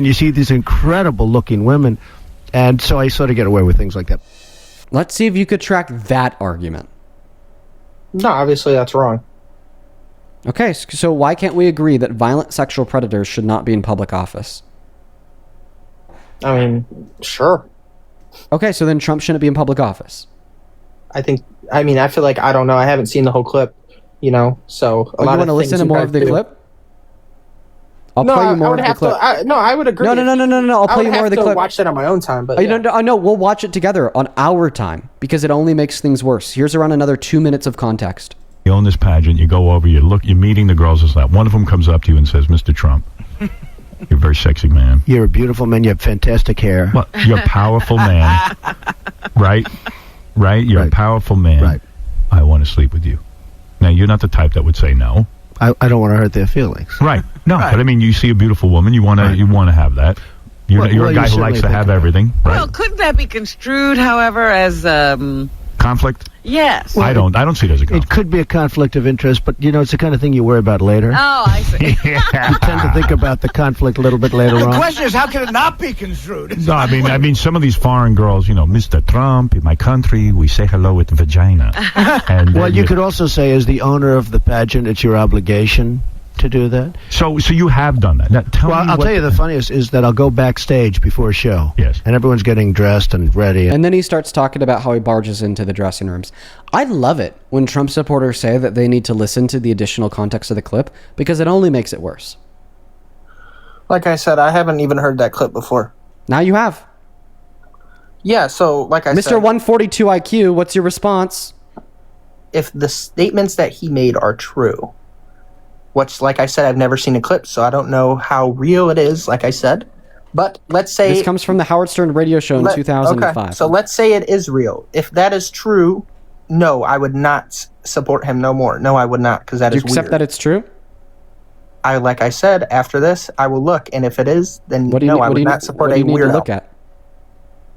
And you see these incredible looking women, and so I sort of get away with things like that. Let's see if you could track that argument. No, obviously that's wrong. Okay, so why can't we agree that violent sexual predators should not be in public office? I mean, sure. Okay, so then Trump shouldn't be in public office. I feel like, I don't know. I haven't seen the whole clip, so You want to listen to more of the clip? I'll play you more of the clip. I would agree. No. I'll play you more of the clip. I would have to watch that on my own time. But no, we'll watch it together on our time because it only makes things worse. Here's around another 2 minutes of context. You own this pageant, you go over, you're meeting the girls this lap. One of them comes up to you and says, Mr. Trump, you're a very sexy man. You're a beautiful man. You have fantastic hair. Well, you're a powerful man. Right? You're a powerful man. Right. I want to sleep with you. Now, you're not the type that would say no. I don't want to hurt their feelings. Right. No, but I mean, you see a beautiful woman, you want to have that. You're a guy who likes to have everything. Right? Well, couldn't that be construed, however, as conflict? Yes. Well, I don't see it as a conflict. It could be a conflict of interest, but it's the kind of thing you worry about later. Oh, I see. You tend to think about the conflict a little bit later on. The question is, how can it not be construed? No, I mean, some of these foreign girls, Mr. Trump, in my country, we say hello with vagina. And, well, you could also say, as the owner of the pageant, it's your obligation to do that. So you have done that. Now, I'll tell you the funniest is that I'll go backstage before a show. Yes. And everyone's getting dressed and ready. And then he starts talking about how he barges into the dressing rooms. I love it when Trump supporters say that they need to listen to the additional context of the clip because it only makes it worse. Like I said, I haven't even heard that clip before. Now you have. Yeah, so like I said... Mr. 142 IQ, what's your response? If the statements that he made are true, which, like I said, I've never seen a clip, so I don't know how real it is, like I said. But let's say... This comes from the Howard Stern radio show in 2005. Okay, so let's say it is real. If that is true, no, I would not support him no more. No, I would not, because that is weird. You accept that it's true? Like I said, after this, I will look, and if it is, then I would not support a weirdo. What do you need to look at?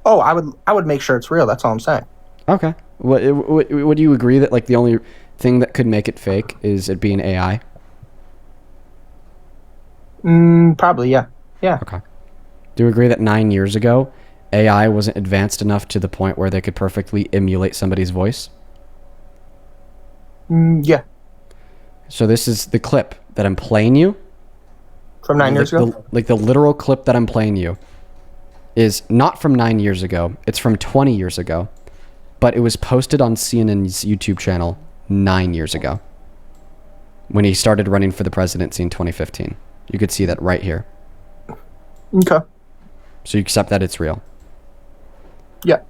Oh, I would make sure it's real. That's all I'm saying. Okay. Would you agree that the only thing that could make it fake is it being AI? Probably, yeah. Yeah. Okay. Do you agree that 9 years ago, AI wasn't advanced enough to the point where they could perfectly emulate somebody's voice? Yeah. So this is the clip that I'm playing you. From 9 years ago? The literal clip that I'm playing you is not from 9 years ago. It's from 20 years ago. But it was posted on CNN's YouTube channel 9 years ago when he started running for the presidency in 2015. You could see that right here. Okay. So you accept that it's real? Yeah.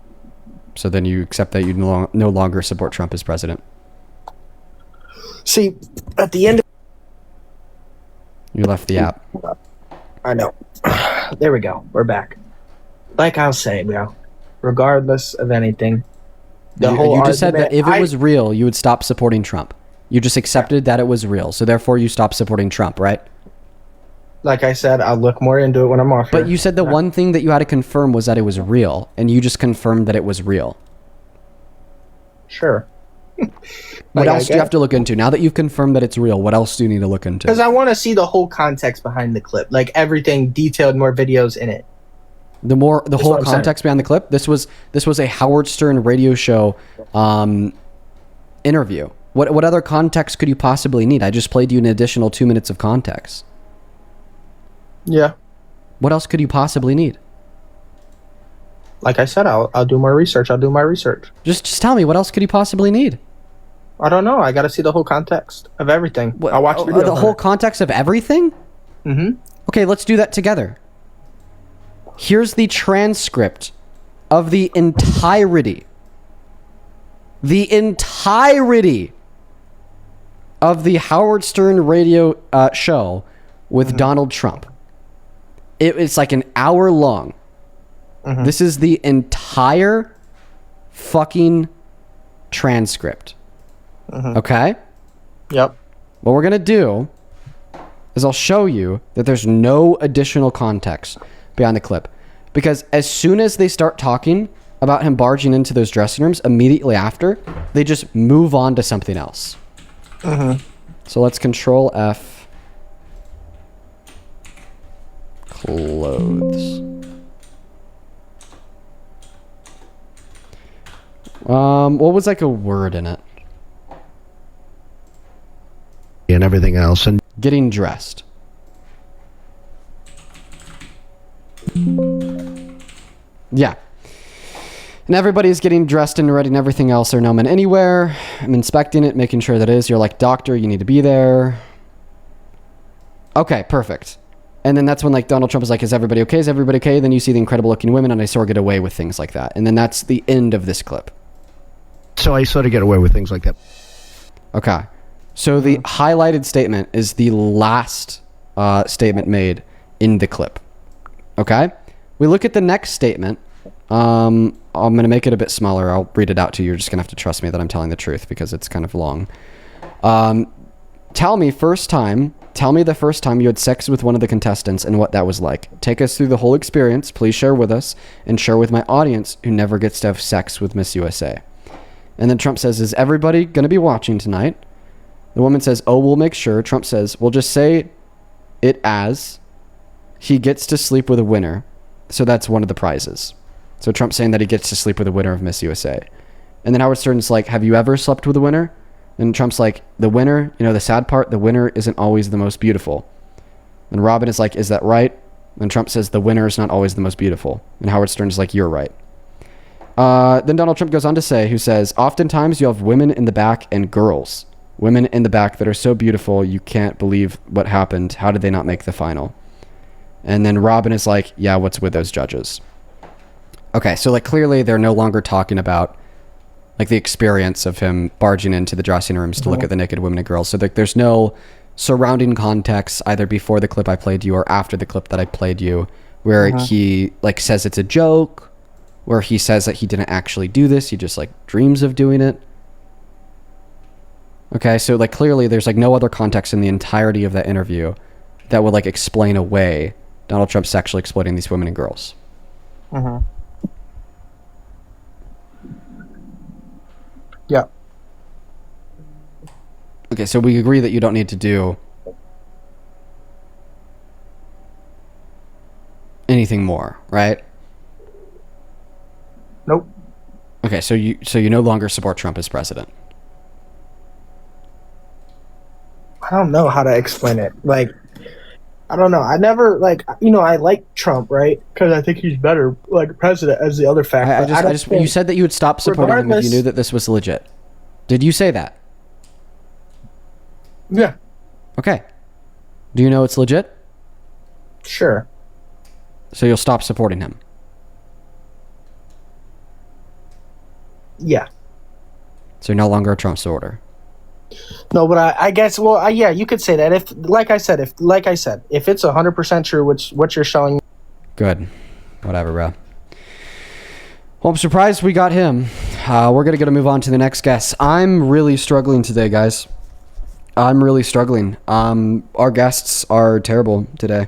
So then you accept that you no longer support Trump as president? See, at the end... You left the app. I know. There we go. We're back. Like I was saying, regardless of anything, you just said that if it was real, you would stop supporting Trump. You just accepted that it was real, so therefore you stopped supporting Trump, right? Like I said, I'll look more into it when I'm off here. But you said the one thing that you had to confirm was that it was real, and you just confirmed that it was real. Sure. What else do you have to look into? Now that you've confirmed that it's real, what else do you need to look into? Because I want to see the whole context behind the clip. Like everything detailed, more videos in it. The whole context behind the clip? This was a Howard Stern radio show interview. What other context could you possibly need? I just played you an additional 2 minutes of context. Yeah. What else could you possibly need? Like I said, I'll do more research. Just tell me, what else could you possibly need? I don't know. I got to see the whole context of everything. I'll watch videos. The whole context of everything? Mm-hmm. Okay, let's do that together. Here's the transcript of the entirety of the Howard Stern radio show with Donald Trump. It's like an hour long. Mm-hmm. This is the entire fucking transcript. Mm-hmm. Okay? Yep. What we're going to do is I'll show you that there's no additional context behind the clip. Because as soon as they start talking about him barging into those dressing rooms, immediately after, they just move on to something else. Mm-hmm. So let's Control F. clothes. What was like a word in it? And everything else. And Getting dressed. Yeah. And everybody's getting dressed and ready and everything else. There are no men anywhere. I'm inspecting it, making sure that is. You're like, doctor, you need to be there. Okay, perfect. And then that's when like Donald Trump is like, is everybody okay? Is everybody okay? Then you see the incredible looking women and I sort of get away with things like that. And then that's the end of this clip. so I sort of get away with things like that. Okay. So the highlighted statement is the last statement made in the clip. Okay? We look at the next statement. I'm going to make it a bit smaller. I'll read it out to you. You're just going to have to trust me that I'm telling the truth because it's kind of long. Tell me the first time you had sex with one of the contestants and what that was like. Take us through the whole experience. Please share with us and share with my audience who never gets to have sex with Miss USA. And then Trump says, is everybody going to be watching tonight? The woman says, oh, we'll make sure. Trump says, we'll just say it as he gets to sleep with a winner. So that's one of the prizes. So Trump's saying that he gets to sleep with a winner of Miss USA. And then Howard Stern's like, have you ever slept with a winner? And Trump's like, the winner, the sad part, the winner isn't always the most beautiful. And Robin is like, is that right? And Trump says, the winner is not always the most beautiful. And Howard Stern is like, you're right. Then Donald Trump goes on to say, who says, oftentimes you have women in the back and girls. Women in the back that are so beautiful, you can't believe what happened. How did they not make the final? And then Robin is like, yeah, what's with those judges? Okay, so like clearly they're no longer talking about like the experience of him barging into the dressing rooms to look at the naked women and girls. So like there's no surrounding context either before the clip I played you or after the clip that I played you where he like says it's a joke, where he says that he didn't actually do this. He just like dreams of doing it. Okay, so like clearly there's like no other context in the entirety of that interview that would like explain away Donald Trump sexually exploiting these women and girls. Yeah. Okay, so we agree that you don't need to do anything more, right? Nope. Okay, so you no longer support Trump as president. I don't know how to explain it. Like, I don't know. I never I like Trump, right? Because I think he's better, like president, as the other fact. You said that you would stop supporting him if you knew that this was legit. Did you say that? Yeah. Okay. Do you know it's legit? Sure. So you'll stop supporting him. Yeah. So you're no longer a Trump supporter. No, but I guess, yeah, you could say that. If it's 100% true, which what you're showing. Good. Whatever, bro. Well, I'm surprised we got him. We're going to move on to the next guest. I'm really struggling today, guys. I'm really struggling. Our guests are terrible today.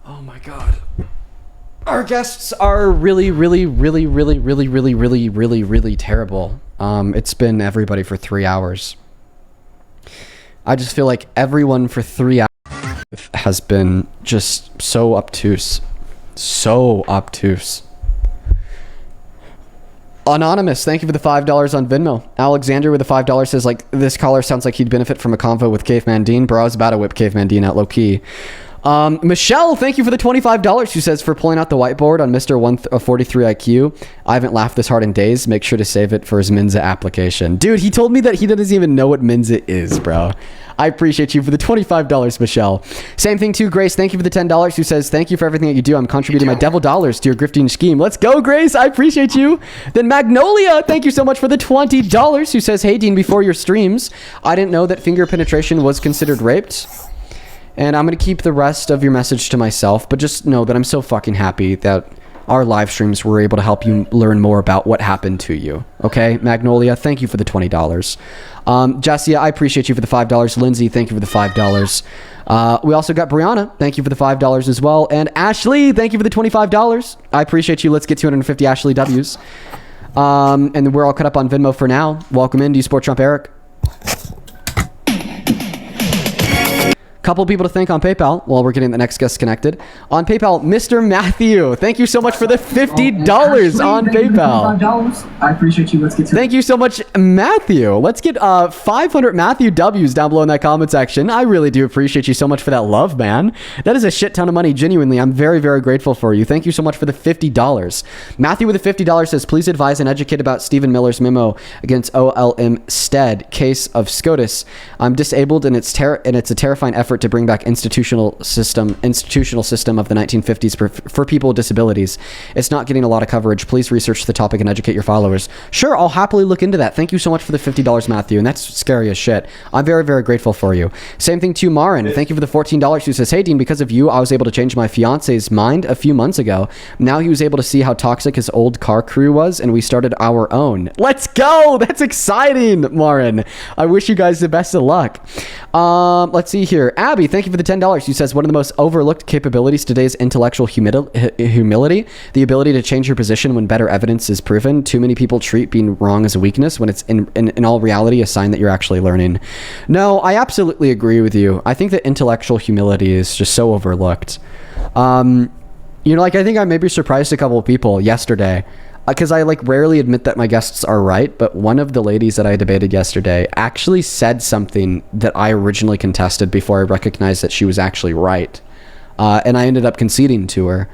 Oh my God. Our guests are really, really, really, really, really, really, really, really, really terrible. It's been everybody for 3 hours. I just feel like everyone for 3 hours has been just so obtuse. So obtuse. Anonymous, thank you for the $5 on Venmo. Alexander with the $5 says, like, this caller sounds like he'd benefit from a convo with Caveman Dean. Bro, I was about to whip Caveman Dean out low key. Michelle, thank you for the $25. She says, for pulling out the whiteboard on Mr. 143 IQ. I haven't laughed this hard in days. Make sure to save it for his Mensa application. Dude, he told me that he doesn't even know what Mensa is, bro. I appreciate you for the $25, Michelle. Same thing too, Grace. Thank you for the $10. Who says, thank you for everything that you do. I'm contributing my devil dollars to your grifting scheme. Let's go, Grace. I appreciate you. Then Magnolia, thank you so much for the $20. Who says, hey, Dean, before your streams, I didn't know that finger penetration was considered raped. And I'm going to keep the rest of your message to myself, but just know that I'm so fucking happy that our live streams were able to help you learn more about what happened to you. Okay, Magnolia, thank you for the $20. Jessia, I appreciate you for the $5. Lindsay, thank you for the $5. We also got Brianna, thank you for the $5 as well. And Ashley, thank you for the $25. I appreciate you. Let's get 250 Ashley W's. And we're all cut up on Venmo for now. Welcome in. Do you support Trump, Eric? Couple people to thank on PayPal while we're getting the next guest connected. On PayPal, Mr. Matthew. Thank you so much for the $50 on PayPal. $55. I appreciate you. Let's get to Thank you so much, Matthew. Let's get 500 Matthew W's down below in that comment section. I really do appreciate you so much for that love, man. That is a shit ton of money. Genuinely, I'm very, very grateful for you. Thank you so much for the $50. Matthew with the $50 says, please advise and educate about Stephen Miller's memo against OLM Stead, case of SCOTUS. I'm disabled, and it's a terrifying effort to bring back institutional system of the 1950s for people with disabilities. It's not getting a lot of coverage. Please research the topic and educate your followers. Sure, I'll happily look into that. Thank you so much for the $50, Matthew, and that's scary as shit. I'm very, very grateful for you. Same thing to Marin. Thank you for the $14, who says, hey, Dean, because of you, I was able to change my fiance's mind a few months ago. Now he was able to see how toxic his old car crew was, and we started our own. Let's go! That's exciting, Marin. I wish you guys the best of luck. Let's see here. Abby, thank you for the $10. Who says, one of the most overlooked capabilities today is intellectual humility, the ability to change your position when better evidence is proven. Too many people treat being wrong as a weakness when it's in all reality a sign that you're actually learning. No, I absolutely agree with you. I think that intellectual humility is just so overlooked. I think I maybe surprised a couple of people yesterday, because I rarely admit that my guests are right, but one of the ladies that I debated yesterday actually said something that I originally contested before I recognized that she was actually right. And I ended up conceding to her.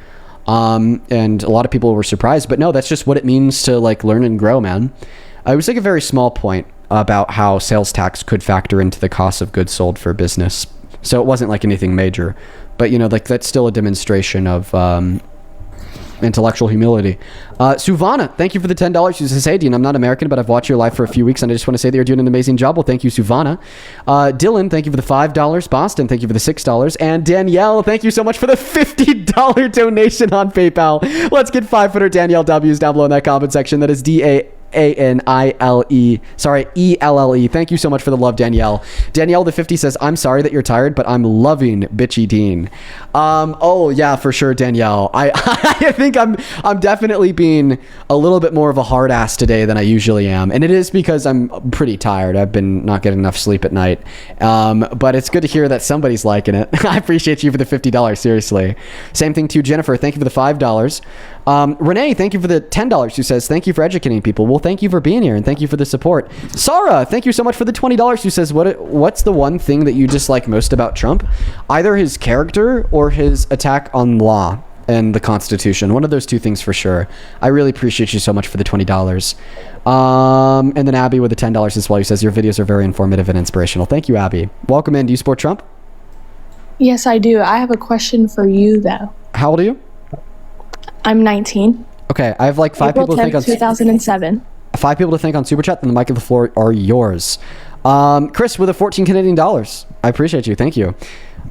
And a lot of people were surprised, but no, that's just what it means to learn and grow, man. It was a very small point about how sales tax could factor into the cost of goods sold for business. So it wasn't anything major, but that's still a demonstration of, intellectual humility. Suvana, thank you for the $10. She says, hey, Dean, I'm not American, but I've watched your live for a few weeks, and I just want to say that you're doing an amazing job. Well, thank you, Suvana. Dylan, thank you for the $5. Boston, thank you for the $6. And Danielle, thank you so much for the $50 donation on PayPal. Let's get 500 Danielle W's down below in that comment section. That is DANILE. Sorry, ELLE. Thank you so much for the love, Danielle. Danielle the 50 says, I'm sorry that you're tired, but I'm loving Bitchy Dean. Oh yeah, for sure, Danielle. I think I'm definitely being a little bit more of a hard ass today than I usually am, and it is because I'm pretty tired. I've been not getting enough sleep at night. But it's good to hear that somebody's liking it. I appreciate you for the $50. Seriously. Same thing to Jennifer. Thank you for the $5. Renee, thank you for the $10. Who says, thank you for educating people. Well, thank you for being here, and thank you for the support. Sarah, thank you so much for the $20. Who says, what's the one thing that you dislike most about Trump? Either his character or his attack on law and the Constitution. One of those two things for sure. I really appreciate you so much for the $20. And then Abby with the $10 as well. Who says, your videos are very informative and inspirational. Thank you, Abby. Welcome in. Do you support Trump? Yes, I do. I have a question for you, though. How old are you? I'm 19. Okay, I have five April people 10th, to think on 2007. 5 people to think on Super Chat, then the mic of the floor are yours. Chris with a 14 Canadian dollars. I appreciate you. Thank you.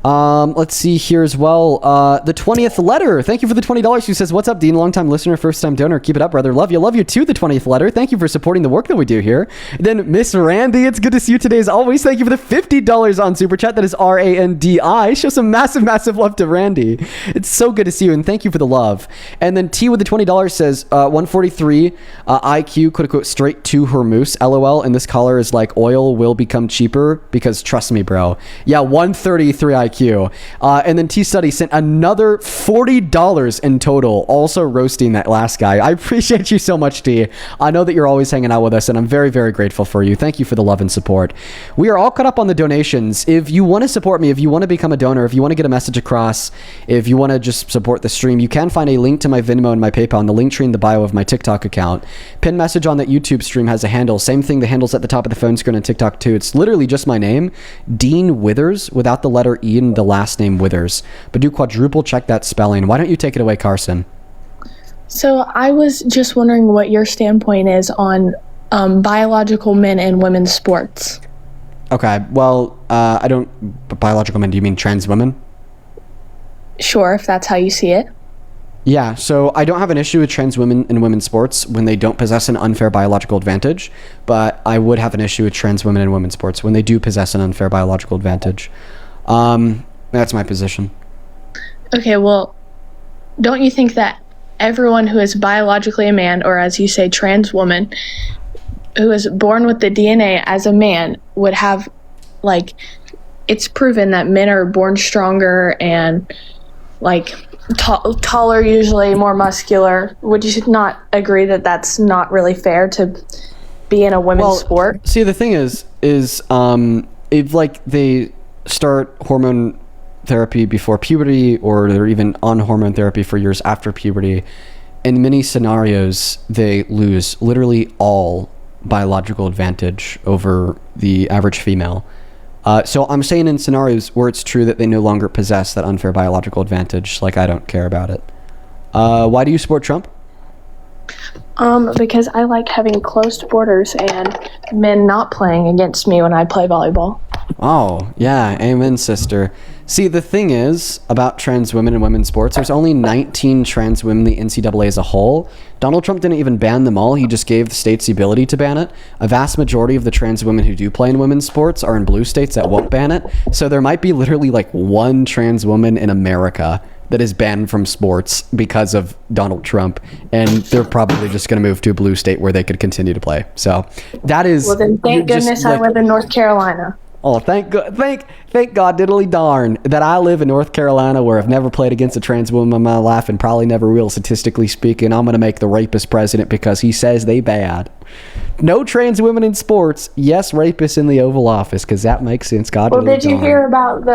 Let's see here as well. The 20th letter. Thank you for the $20. Who says, what's up, Dean? Long-time listener, first-time donor. Keep it up, brother. Love you. Love you too, the 20th letter. Thank you for supporting the work that we do here. Then Miss Randy, it's good to see you today as always. Thank you for the $50 on Super Chat. That is RANDI. Show some massive, massive love to Randy. It's so good to see you, and thank you for the love. And then T with the $20 says, 143 IQ, quote-unquote, straight to her moose. LOL, and this color is like oil will become cheaper because trust me, bro. Yeah, 133 IQ. And then T-Study sent another $40 in total, also roasting that last guy. I appreciate you so much, T. I know that you're always hanging out with us, and I'm very, very grateful for you. Thank you for the love and support. We are all caught up on the donations. If you want to support me, if you want to become a donor, if you want to get a message across, if you want to just support the stream, you can find a link to my Venmo and my PayPal in the link tree in the bio of my TikTok account. Pin message on that YouTube stream has a handle. Same thing, the handle's at the top of the phone screen on TikTok too. It's literally just my name, Dean Withers, without the letter E in the last name Withers. But do quadruple check that spelling. Why don't you take it away, Carson? So I was just wondering what your standpoint is on biological men in women's sports. Okay, well, I don't... Biological men, do you mean trans women? Sure, if that's how you see it. Yeah, so I don't have an issue with trans women in women's sports when they don't possess an unfair biological advantage, but I would have an issue with trans women in women's sports when they do possess an unfair biological advantage. That's my position. Okay, well, don't you think that everyone who is biologically a man, or as you say, trans woman, who is born with the DNA as a man would have, it's proven that men are born stronger and like taller, usually more muscular. Would you not agree that that's not really fair to be in a women's sport? See, the thing is if like they start hormone therapy before puberty, or they're even on hormone therapy for years after puberty, in many scenarios they lose literally all biological advantage over the average female. So I'm saying in scenarios where it's true that they no longer possess that unfair biological advantage, like I don't care about it. Why do you support Trump? Because I like having closed borders and men not playing against me when I play volleyball. Oh, yeah. Amen, sister. See, the thing is about trans women in women's sports, there's only 19 trans women in the NCAA as a whole. Donald Trump didn't even ban them all. He just gave the states the ability to ban it. A vast majority of the trans women who do play in women's sports are in blue states that won't ban it. So there might be literally like one trans woman in America that is banned from sports because of Donald Trump, and they're probably just going to move to a blue state where they could continue to play. So that is... Well, then thank goodness I live in North Carolina. Oh, thank God diddly darn that I live in North Carolina, where I've never played against a trans woman in my life and probably never will, statistically speaking. I'm going to make the rapist president because he says they bad. No trans women in sports. Yes, rapists in the Oval Office, because that makes sense. God. Well, did you hear about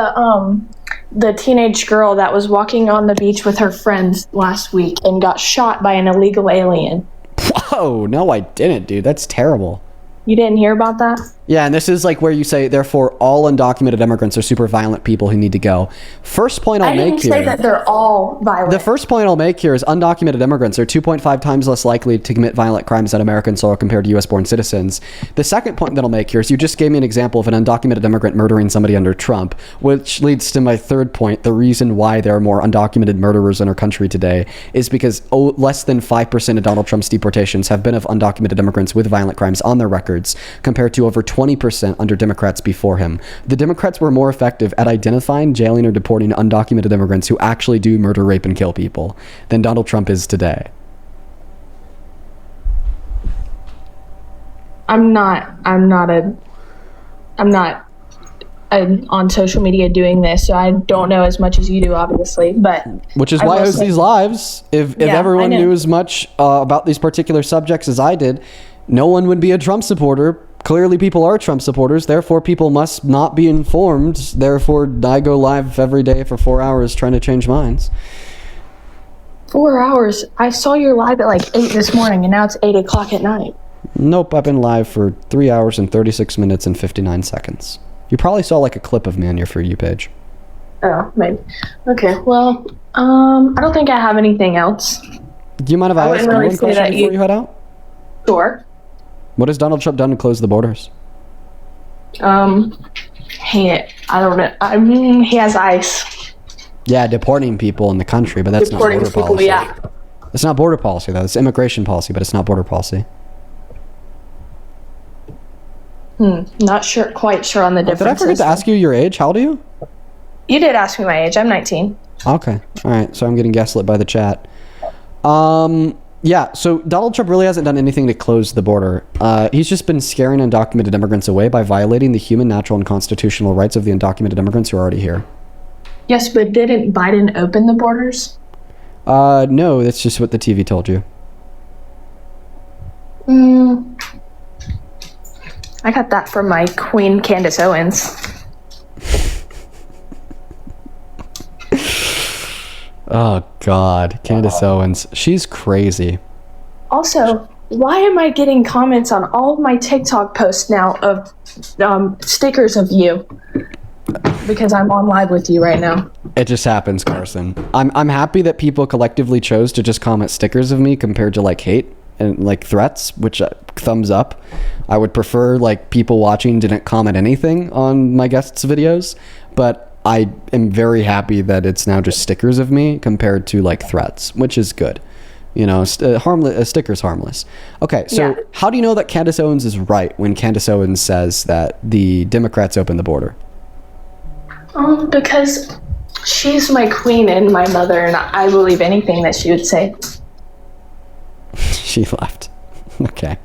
the teenage girl that was walking on the beach with her friends last week and got shot by an illegal alien? Whoa, no, I didn't, dude. That's terrible. You didn't hear about that? Yeah, and this is like where you say, therefore, all undocumented immigrants are super violent people who need to go. First point I'll make here... I didn't say that they're all violent. The first point I'll make here is undocumented immigrants are 2.5 times less likely to commit violent crimes on American soil compared to U.S.-born citizens. The second point that I'll make here is you just gave me an example of an undocumented immigrant murdering somebody under Trump, which leads to my third point. The reason why there are more undocumented murderers in our country today is because less than 5% of Donald Trump's deportations have been of undocumented immigrants with violent crimes on their records, compared to over 20% under Democrats before him. The Democrats were more effective at identifying, jailing, or deporting undocumented immigrants who actually do murder, rape, and kill people than Donald Trump is today. I'm not on social media doing this, so I don't know as much as you do, obviously. But which is why I host these lives. If everyone knew as much about these particular subjects as I did, no one would be a Trump supporter. Clearly people are Trump supporters, therefore people must not be informed. Therefore I go live every day for 4 hours trying to change minds. 4 hours? I saw you live at like 8 this morning, and now it's 8 o'clock at night. Nope, I've been live for 3 hours and 36 minutes and 59 seconds. You probably saw like a clip of me on your For You page. Oh, maybe. Okay, well, I don't think I have anything else. Do you mind if I ask you one question before you head out? Sure. What has Donald Trump done to close the borders? I don't know. He has ICE. Yeah, deporting people in the country, but that's deporting not border policy. Yeah. It's not border policy, though. It's immigration policy, but it's not border policy. Not sure, quite sure on the differences. Did I forget to ask you your age? How old are you? You did ask me my age. I'm 19. Okay. All right. So I'm getting gaslit by the chat. Yeah, so Donald Trump really hasn't done anything to close the border. He's just been scaring undocumented immigrants away by violating the human, natural, and constitutional rights of the undocumented immigrants who are already here. Yes, but didn't Biden open the borders? No, that's just what the TV told you. I got that from my queen, Candace Owens. Oh, God. Candace Owens. She's crazy. Also, why am I getting comments on all of my TikTok posts now of stickers of you? Because I'm on live with you right now. It just happens, Carson. I'm happy that people collectively chose to just comment stickers of me compared to, like, hate and, like, threats, which thumbs up. I would prefer, like, people watching didn't comment anything on my guests' videos, but I am very happy that it's now just stickers of me compared to like threats, which is good. You know, a sticker's harmless. Okay, so How do you know that Candace Owens is right when Candace Owens says that the Democrats opened the border? Because she's my queen and my mother, and I believe anything that she would say. She left. Okay.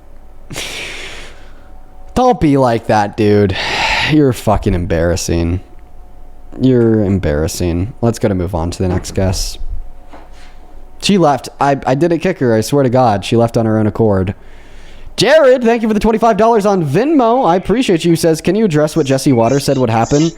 Don't be like that, dude. You're fucking embarrassing. You're embarrassing. Let's go to move on to the next guest. She left. I didn't kick her. I swear to God. She left on her own accord. Jared, thank you for the $25 on Venmo. I appreciate you. Says, can you address what Jesse Waters said would happen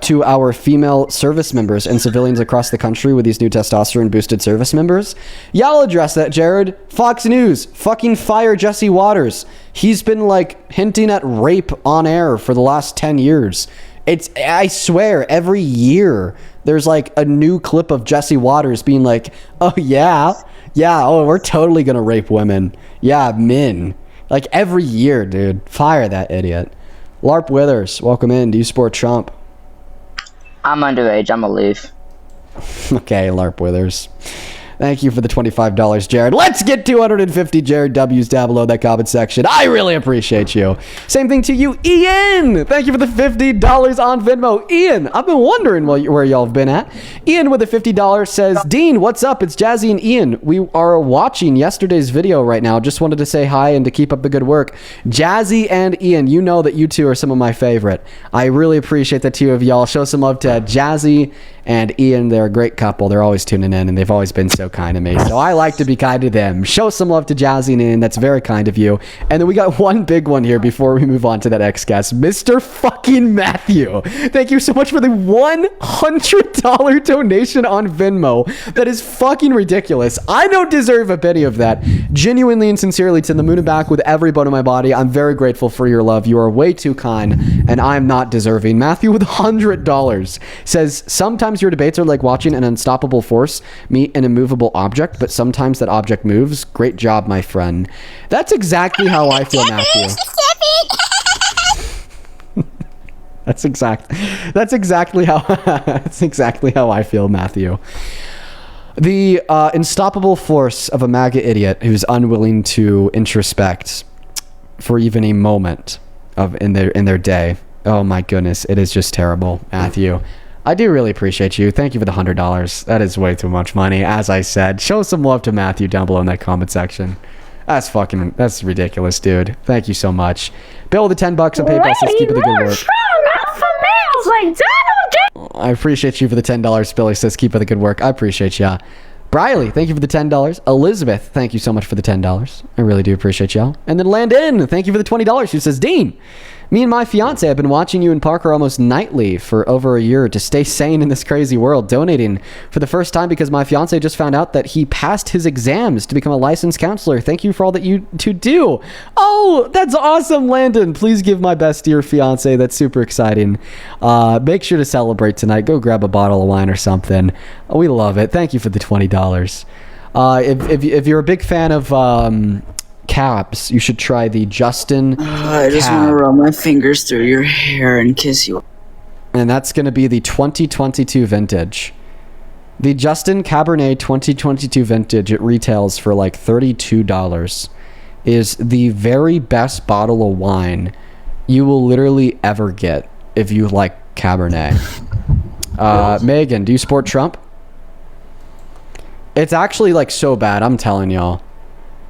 to our female service members and civilians across the country with these new testosterone-boosted service members? Yeah, I'll address that, Jared. Fox News, fucking fire Jesse Waters. He's been, like, hinting at rape on air for the last 10 years. I swear, every year there's like a new clip of Jesse Waters being like, oh yeah, oh, we're totally gonna rape women. Yeah, men. Like every year, dude. Fire that idiot. LARP Withers, welcome in. Do you support Trump? I'm underage. I'm gonna leave. Okay, LARP Withers. Thank you for the $25, Jared. Let's get 250 Jared W's down below that comment section. I really appreciate you. Same thing to you, Ian. Thank you for the $50 on Venmo. Ian, I've been wondering where y'all have been at. Ian with the $50 says, Dean, what's up? It's Jazzy and Ian. We are watching yesterday's video right now. Just wanted to say hi and to keep up the good work. Jazzy and Ian, you know that you two are some of my favorite. I really appreciate the two of y'all. Show some love to Jazzy and Ian. They're a great couple. They're always tuning in, and they've always been so kind to me. So I like to be kind to them. Show some love to Jazzy and Ian. That's very kind of you. And then we got one big one here before we move on to that next guest. Mr. fucking Matthew. Thank you so much for the $100 donation on Venmo. That is fucking ridiculous. I don't deserve a penny of that. Genuinely and sincerely, to the moon and back with every bone in my body, I'm very grateful for your love. You are way too kind, and I'm not deserving. Matthew with $100 says, sometimes your debates are like watching an unstoppable force meet an immovable object, but sometimes that object moves. Great job, my friend. That's exactly how I feel, Matthew. That's exactly how I feel, Matthew. The unstoppable force of a MAGA idiot who's unwilling to introspect for even a moment in their day. Oh my goodness, it is just terrible, Matthew. I do really appreciate you. Thank you for the $100. That is way too much money. As I said, show some love to Matthew down below in that comment section. That's ridiculous, dude. Thank you so much. Bill with the $10 on PayPal says keep up the good work. I appreciate you for the $10. Billy says keep up the good work. I appreciate ya. Briley, thank you for the $10. Elizabeth, thank you so much for the $10. I really do appreciate y'all. And then Landon, thank you for the $20. Who says, Dean, me and my fiance have been watching you and Parker almost nightly for over a year to stay sane in this crazy world, donating for the first time because my fiance just found out that he passed his exams to become a licensed counselor. Thank you for all that you two do. Oh, that's awesome, Landon. Please give my best to your fiance. That's super exciting. Make sure to celebrate tonight. Go grab a bottle of wine or something. We love it. Thank you for the $20. If you're a big fan of cabs, you should try the Justin I just want to run my fingers through your hair and kiss you. And that's going to be the 2022 vintage. The Justin Cabernet 2022 vintage, it retails for like $32, is the very best bottle of wine you will literally ever get if you like Cabernet. Megan, do you support Trump? It's actually like so bad, I'm telling y'all.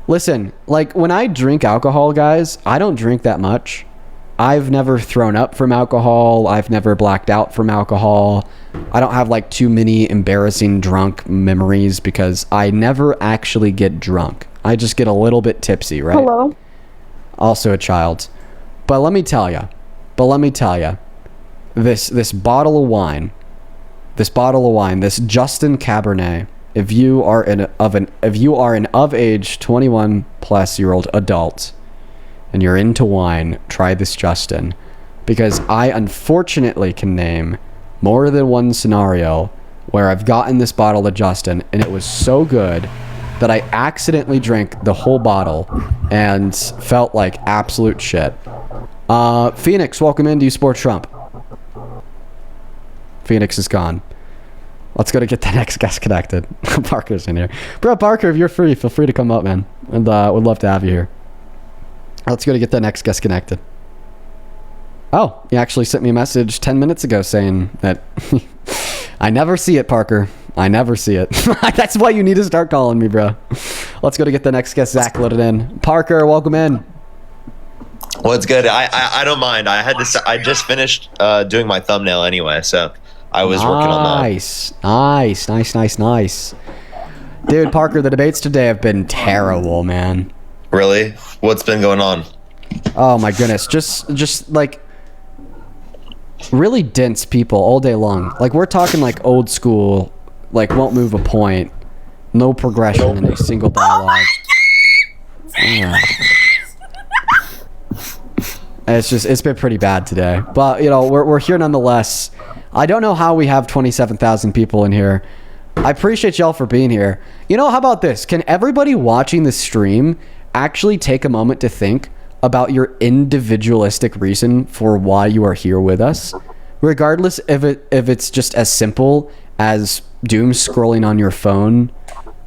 Listen, like when I drink alcohol, guys, I don't drink that much. I've never thrown up from alcohol. I've never blacked out from alcohol. I don't have like too many embarrassing drunk memories because I never actually get drunk. I just get a little bit tipsy, right? Hello. Also a child. But let me tell you, this bottle of wine, this Justin Cabernet, if you are an of age 21 plus year old adult and you're into wine, try this Justin, because I unfortunately can name more than one scenario where I've gotten this bottle of Justin and it was so good that I accidentally drank the whole bottle and felt like absolute shit. Phoenix, welcome in. Do you support Trump? Phoenix is gone. Let's go to get the next guest connected. Parker's in here. Bro, Parker, if you're free, feel free to come up, man. And would love to have you here. Let's go to get the next guest connected. Oh, he actually sent me a message 10 minutes ago saying that I never see it, Parker. I never see it. That's why you need to start calling me, bro. Let's go to get the next guest, Zach, loaded in. Parker, welcome in. Well, it's good. I don't mind. I just finished doing my thumbnail anyway, so I was working on that. Nice. Dude, Parker, the debates today have been terrible, man. Really? What's been going on? Oh my goodness, just like really dense people all day long. Like we're talking like old school, like won't move a point, no progression in a single dialogue. Yeah. It's been pretty bad today, but you know we're here nonetheless. I don't know how we have 27,000 people in here. I appreciate y'all for being here. You know, how about this? Can everybody watching the stream actually take a moment to think about your individualistic reason for why you are here with us, regardless if it's just as simple as doom scrolling on your phone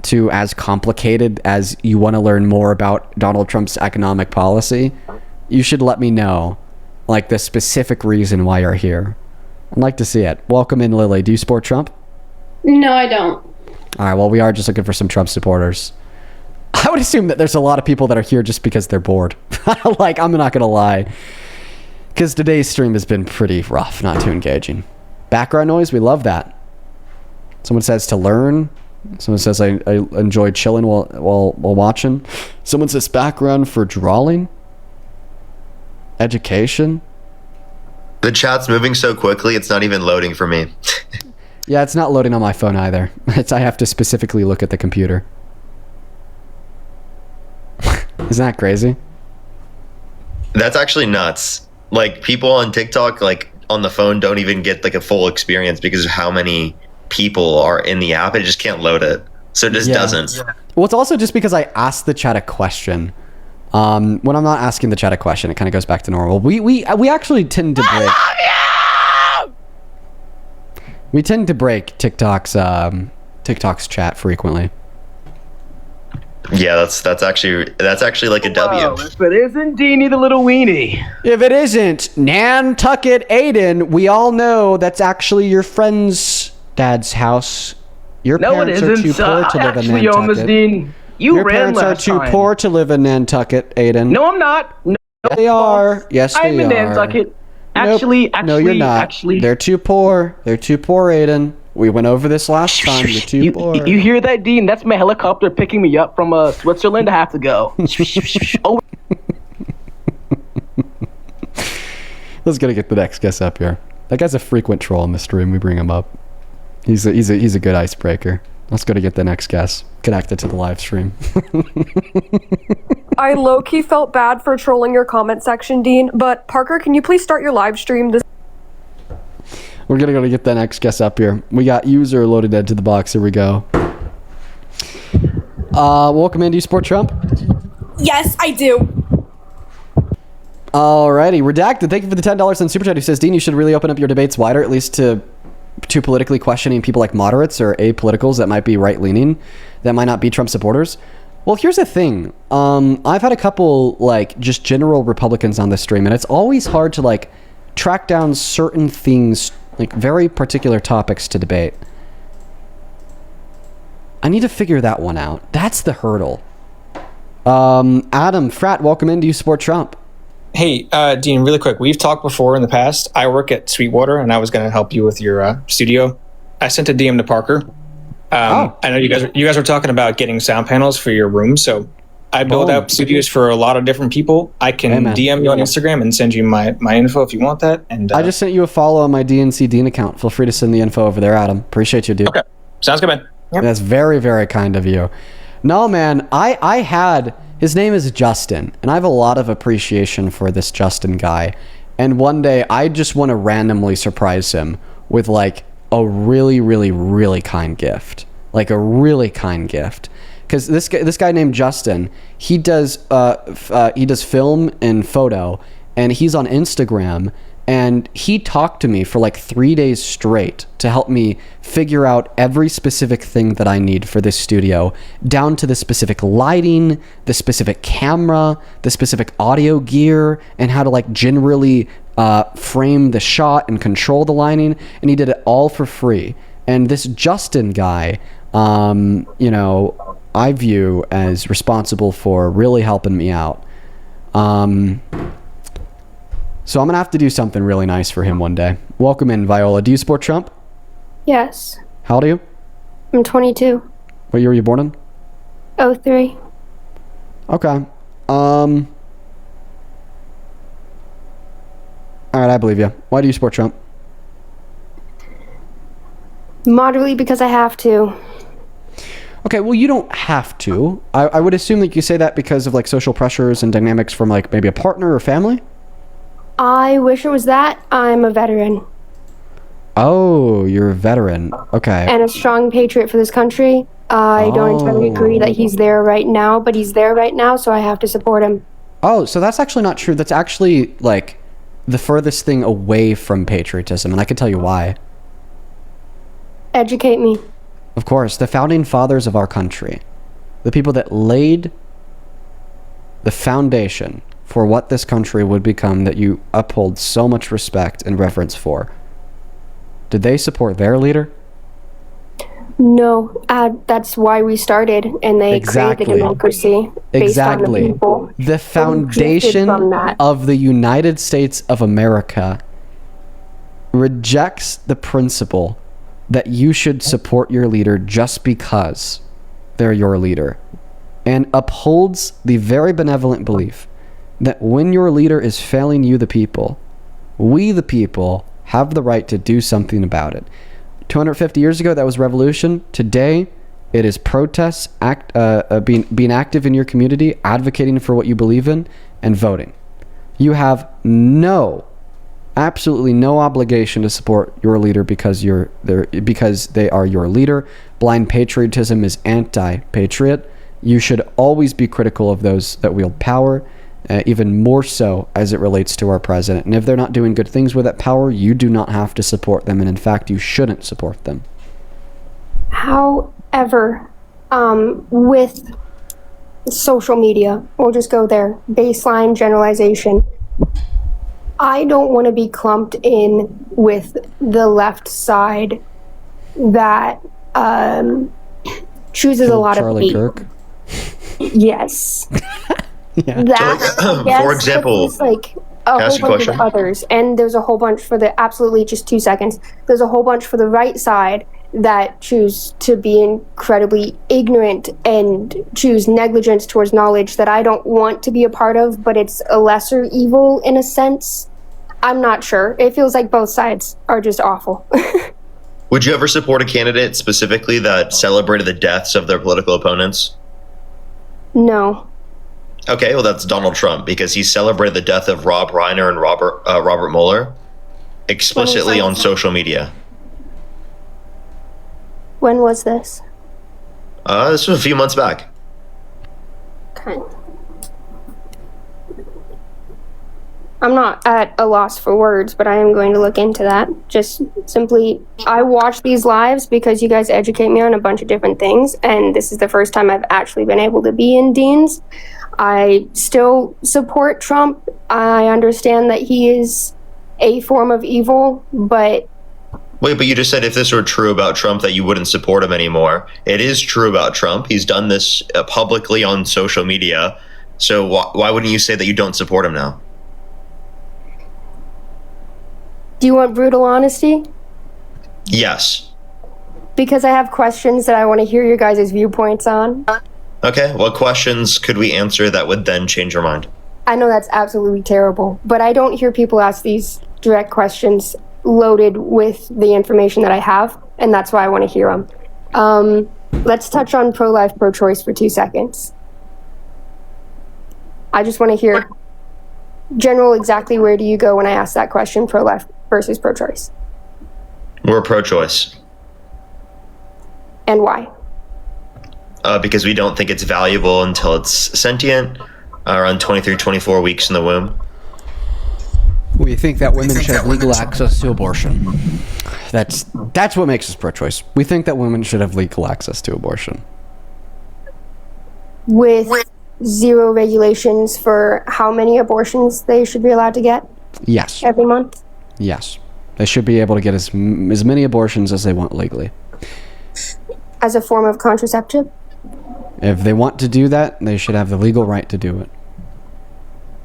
to as complicated as you want to learn more about Donald Trump's economic policy. You should let me know, like, the specific reason why you're here. I'd like to see it. Welcome in, Lily. Do you support Trump? No, I don't. All right, well, we are just looking for some Trump supporters. I would assume that there's a lot of people that are here just because they're bored. Like, I'm not going to lie. Because today's stream has been pretty rough, not too engaging. Background noise, we love that. Someone says to learn. Someone says I enjoy chilling while watching. Someone says background for drawing. Education. The chat's moving so quickly, it's not even loading for me. Yeah, it's not loading on my phone either. I have to specifically look at the computer. Isn't that crazy? That's actually nuts. Like, people on TikTok, like, on the phone don't even get, like, a full experience because of how many people are in the app. It just can't load it. So it just doesn't. Yeah. Well, it's also just because I asked the chat a question. When I'm not asking the chat a question, it kind of goes back to normal. We actually tend to break... We tend to break TikTok's chat frequently. Yeah, that's actually like a W. If it isn't Deanie the little weenie. If it isn't Nantucket Aiden, we all know that's actually your friend's dad's house. Your parents are too poor to live in Nantucket. Dean. Your parents are too poor to live in Nantucket, Aiden. No, I'm not. No, they are. Yes, they are. I'm in Nantucket. Actually, no, you're not. They're too poor. They're too poor, Aiden. We went over this last time. You're too poor. You hear that, Dean? That's my helicopter picking me up from Switzerland. I have to go. Oh. Let's gotta get the next guest up here. That guy's a frequent troll in the stream. We bring him up. He's a good icebreaker. Let's go to get the next guest connected to the live stream. I low-key felt bad for trolling your comment section, Dean, but Parker, can you please start your live stream? We're gonna go to get the next guest up here. We got user loaded into the box. Here we go. Welcome in. Do you support Trump? Yes, I do. Alrighty, Redacted. Thank you for the $10 on Super Chat. Who says, Dean, you should really open up your debates wider, at least to politically questioning people like moderates or apoliticals that might be right-leaning, that might not be Trump supporters. Well, here's the thing. I've had a couple, like, just general Republicans on this stream, and it's always hard to, like, track down certain things, like, very particular topics to debate. I need to figure that one out. That's the hurdle. Adam, Frat, welcome in. Do you support Trump? Hey, Dean, really quick. We've talked before in the past. I work at Sweetwater, and I was going to help you with your studio. I sent a DM to Parker. I know you guys were talking about getting sound panels for your room, so I build out studios for a lot of different people. I can DM you on Instagram and send you my info if you want that. And I just sent you a follow on my DNC Dean account. Feel free to send the info over there, Adam. Appreciate you, dude. Okay, sounds good, man. Yep. That's very, very kind of you. No, man, I had... His name is Justin, and I have a lot of appreciation for this Justin guy. And one day, I just want to randomly surprise him with, like, a really, really, really kind gift. Like, a really kind gift. Because this guy named Justin, he does film and photo, and he's on Instagram, and he talked to me for like 3 days straight to help me figure out every specific thing that I need for this studio, down to the specific lighting, the specific camera, the specific audio gear, and how to, like, generally frame the shot and control the lighting. And he did it all for free. And this Justin guy, you know, I view as responsible for really helping me out. So I'm going to have to do something really nice for him one day. Welcome in, Viola. Do you support Trump? Yes. How old are you? I'm 22. What year were you born in? 03. Okay. All right, I believe you. Why do you support Trump? Moderately because I have to. Okay, well, you don't have to. I would assume that you say that because of like social pressures and dynamics from like maybe a partner or family. I wish it was that. I'm a veteran Oh, you're a veteran. Okay. and a strong patriot for this country. I don't entirely agree that he's there right now, but he's there right now, so I have to support him. Oh, so that's actually not true. That's actually like the furthest thing away from patriotism, and I can tell you why. Educate me. Of course, the founding fathers of our country, the people that laid the foundation for what this country would become that you uphold so much respect and reverence for, did they support their leader? No, that's why we started, and they Exactly. created the democracy based on the Exactly. people. The foundation from that. of the United States of America rejects the principle that you should support your leader just because they're your leader, and upholds the very benevolent belief that when your leader is failing you, the people, we the people, have the right to do something about it. 250 years ago, that was revolution. Today, it is protests, being active in your community, advocating for what you believe in, and voting. You have absolutely no obligation to support your leader because they are your leader. Blind patriotism is anti-patriot. You should always be critical of those that wield power, even more so as it relates to our president. And if they're not doing good things with that power, you do not have to support them, and in fact, you shouldn't support them. However, with social media, we'll just go there, baseline generalization. I don't want to be clumped in with the left side that chooses a lot Charlie of hate. Kirk. Yes. Yeah. That, So, yes, for example, but there's like can a I ask you a whole bunch of question? others, and there's a whole bunch for the absolutely just 2 seconds. There's a whole bunch for the right side that choose to be incredibly ignorant and choose negligence towards knowledge that I don't want to be a part of, but it's a lesser evil in a sense. I'm not sure. It feels like both sides are just awful. Would you ever support a candidate specifically that celebrated the deaths of their political opponents? No. Okay, well, that's Donald Trump because he celebrated the death of Rob Reiner and Robert Mueller explicitly on social media. When was this? This was a few months back. Okay. I'm not at a loss for words, but I am going to look into that. Just simply, I watch these lives because you guys educate me on a bunch of different things, and this is the first time I've actually been able to be in Dean's. I still support Trump. I understand that he is a form of evil, but... Wait, but you just said if this were true about Trump that you wouldn't support him anymore. It is true about Trump. He's done this publicly on social media. So why wouldn't you say that you don't support him now? Do you want brutal honesty? Yes. Because I have questions that I want to hear your guys' viewpoints on. Okay, what questions could we answer that would then change your mind? I know that's absolutely terrible, but I don't hear people ask these direct questions loaded with the information that I have, and that's why I want to hear them. Let's touch on pro-life, pro-choice for 2 seconds. I just want to hear, General, exactly where do you go when I ask that question, pro-life versus pro-choice? We're pro-choice. And why? Because we don't think it's valuable until it's sentient, around 23, 24 weeks in the womb. We think that women should have legal access to abortion. That's what makes us pro-choice. We think that women should have legal access to abortion. With zero regulations for how many abortions they should be allowed to get Yes. every month? Yes. They should be able to get as many abortions as they want legally. As a form of contraceptive? If they want to do that, they should have the legal right to do it.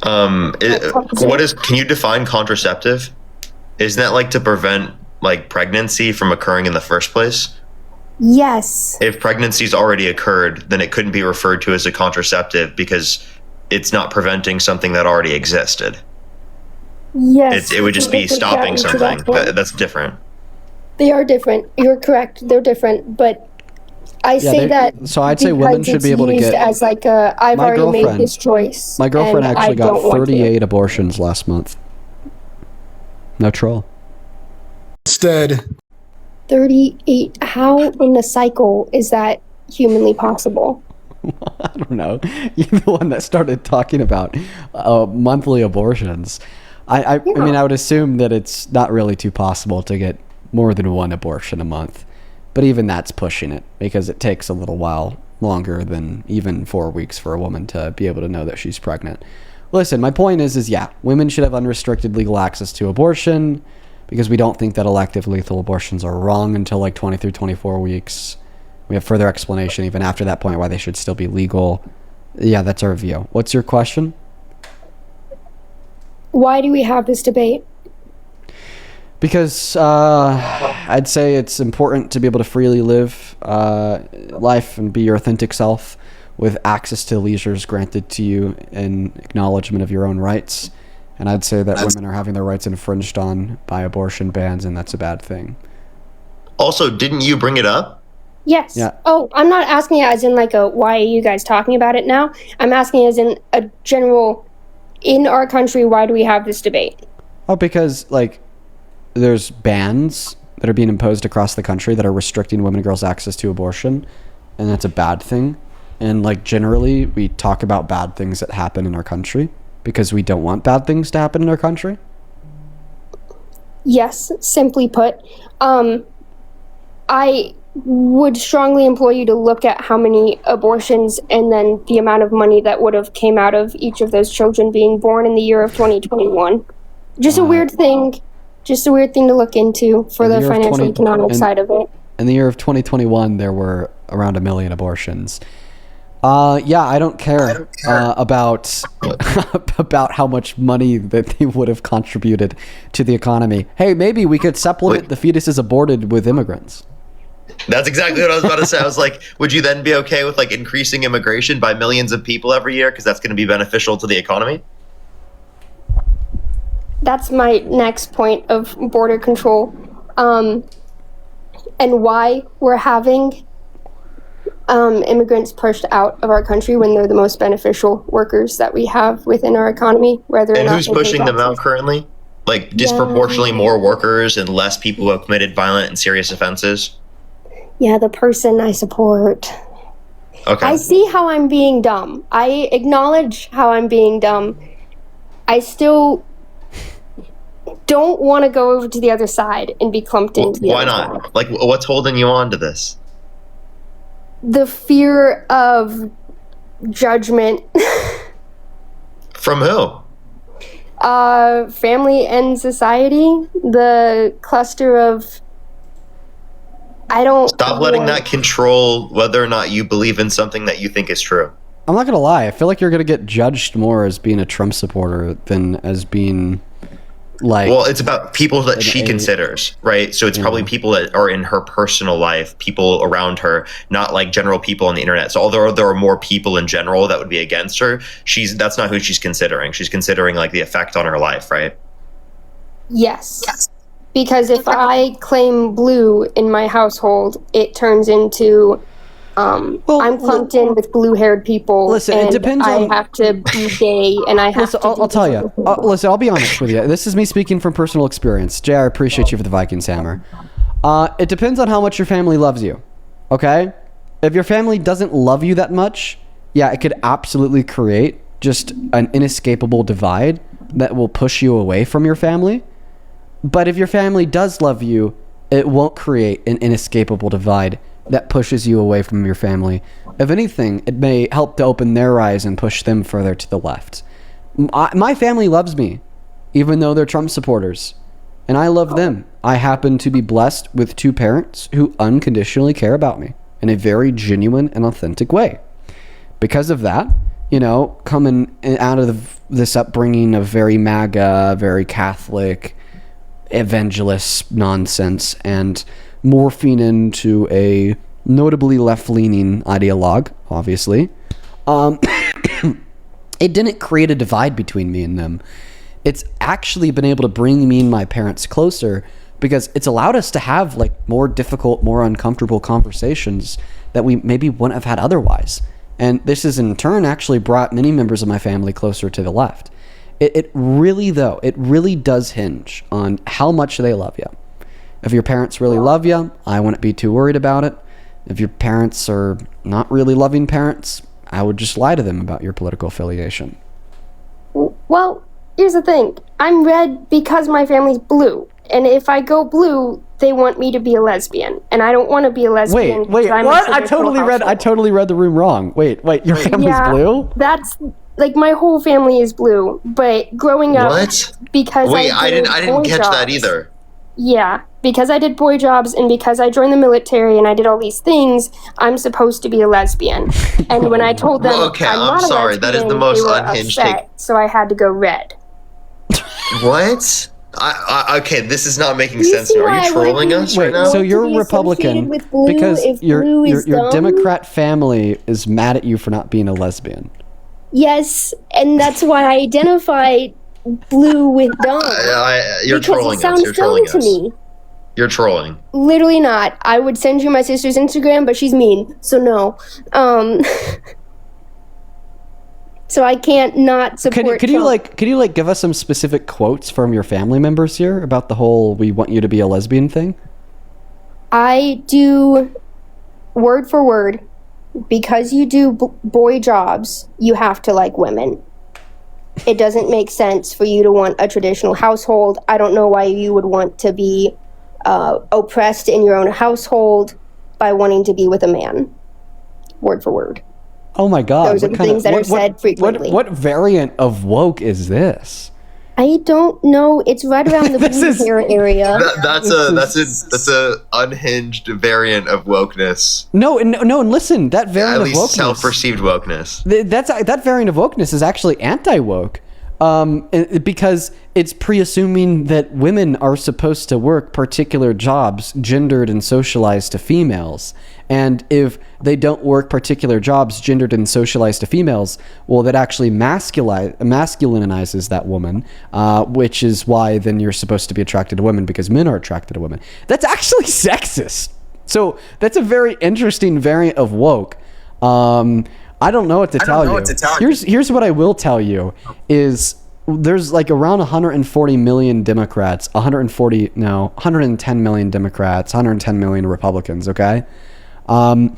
Can you define contraceptive? Isn't that like to prevent like pregnancy from occurring in the first place? Yes. If pregnancy's already occurred, then it couldn't be referred to as a contraceptive because it's not preventing something that already existed. Yes. It would just be stopping something. That's different. They are different. You're correct. They're different, but I say that. So I'd say women should be able to get. As like a, I've already made this choice. My girlfriend and actually I got don't want to. 38 abortions last month. No troll. Instead. 38. How in the cycle is that humanly possible? I don't know. You're the one that started talking about monthly abortions. I mean, I would assume that it's not really too possible to get more than one abortion a month. But even that's pushing it because it takes a little while longer than even 4 weeks for a woman to be able to know that she's pregnant. Listen, my point is yeah, women should have unrestricted legal access to abortion because we don't think that elective lethal abortions are wrong until like 20 through 24 weeks. We have further explanation even after that point why they should still be legal. Yeah, that's our view. What's your question? Why do we have this debate? Because I'd say it's important to be able to freely live life and be your authentic self with access to leisures granted to you in acknowledgement of your own rights. And I'd say that women are having their rights infringed on by abortion bans, and that's a bad thing. Also, didn't you bring it up? Yes. Yeah. Oh, I'm not asking it as in like a why are you guys talking about it now? I'm asking as in a general, in our country, why do we have this debate? Oh, because like there's bans that are being imposed across the country that are restricting women and girls' access to abortion, and that's a bad thing. And like generally, we talk about bad things that happen in our country because we don't want bad things to happen in our country. Yes, simply put. I would strongly implore you to look at how many abortions and then the amount of money that would have came out of each of those children being born in the year of 2021. Just a weird thing to look into for the financial economic side of it. In the year of 2021, there were around 1 million abortions. Yeah, I don't care, about about how much money that they would have contributed to the economy. Hey, maybe we could supplement the fetuses aborted with immigrants. That's exactly what I was about to say. I was like, would you then be okay with like increasing immigration by millions of people every year because that's going to be beneficial to the economy? That's my next point of border control, and why we're having immigrants pushed out of our country when they're the most beneficial workers that we have within our economy. And who's pushing them out currently? Like disproportionately more workers and less people who have committed violent and serious offenses? Yeah, the person I support. Okay. I see how I'm being dumb. I acknowledge how I'm being dumb. I still don't want to go over to the other side and be clumped into the Why other not? side. Like, what's holding you on to this? The fear of judgment. From who? Family and society. The cluster of... Stop letting that control whether or not you believe in something that you think is true. I'm not gonna lie. I feel like you're gonna get judged more as being a Trump supporter than as being like. Well, it's about people that she considers, right? So it's probably people that are in her personal life, people around her, not like general people on the internet. So although there are more people in general that would be against her, that's not who she's considering. She's considering like the effect on her life, right? Yes. Because if I claim blue in my household, it turns into I'm clumped in with blue-haired people. Listen, and it depends I on... have to be gay, and I have to. I'll tell you. Listen, I'll be honest with you. This is me speaking from personal experience. Jay, I appreciate you for the Vikings hammer. It depends on how much your family loves you. Okay? If your family doesn't love you that much, yeah, it could absolutely create just an inescapable divide that will push you away from your family. But if your family does love you, it won't create an inescapable divide that pushes you away from your family. If anything, it may help to open their eyes and push them further to the left. My family loves me, even though they're Trump supporters. And I love them. I happen to be blessed with 2 parents who unconditionally care about me in a very genuine and authentic way. Because of that, coming out of this upbringing of very MAGA, very Catholic, evangelist nonsense and morphing into a notably left-leaning ideologue, obviously, it didn't create a divide between me and them. It's actually been able to bring me and my parents closer because it's allowed us to have like more difficult, more uncomfortable conversations that we maybe wouldn't have had otherwise. And this has in turn actually brought many members of my family closer to the left. It really does hinge on how much they love you. If your parents really love you, I wouldn't be too worried about it. If your parents are not really loving parents, I would just lie to them about your political affiliation. Well, here's the thing. I'm red because my family's blue. And if I go blue, they want me to be a lesbian. And I don't want to be a lesbian. Wait, what? I totally read the room wrong. Wait, your family's blue? That's like my whole family is blue. But growing up, because I didn't catch that either. Yeah, because I did boy jobs and because I joined the military and I did all these things, I'm supposed to be a lesbian. And when I told them, I'm sorry, that is the most unhinged take. So I had to go red. What? Okay, this is not making sense. Are you trolling us right now? So you're a Republican because your Democrat family is mad at you for not being a lesbian. Yes, and that's why I identify blue with dumb. You're trolling us. You're trolling us. To me. You're trolling. Literally not. I would send you my sister's Instagram, but she's mean, so no. So I can't not support. Could you give us some specific quotes from your family members here about the whole "we want you to be a lesbian" thing? I do word for word. Because you do boy jobs, you have to like women. It doesn't make sense for you to want a traditional household. I don't know why you would want to be oppressed in your own household by wanting to be with a man. Word for word. Oh my God. Those are the things that are said frequently. What variant of woke is this? I don't know. It's right around the blue hair area. That's a unhinged variant of wokeness. No, and listen, that variant of wokeness, at least self-perceived wokeness. That variant of wokeness is actually anti-woke, because it's pre-assuming that women are supposed to work particular jobs gendered and socialized to females. And if they don't work particular jobs gendered and socialized to females, well, that actually masculinizes that woman, which is why then you're supposed to be attracted to women because men are attracted to women. That's actually sexist. So that's a very interesting variant of woke. I don't know what to tell you. Here's what I will tell you is there's like around 140 million Democrats, 110 million Democrats, 110 million Republicans, okay? The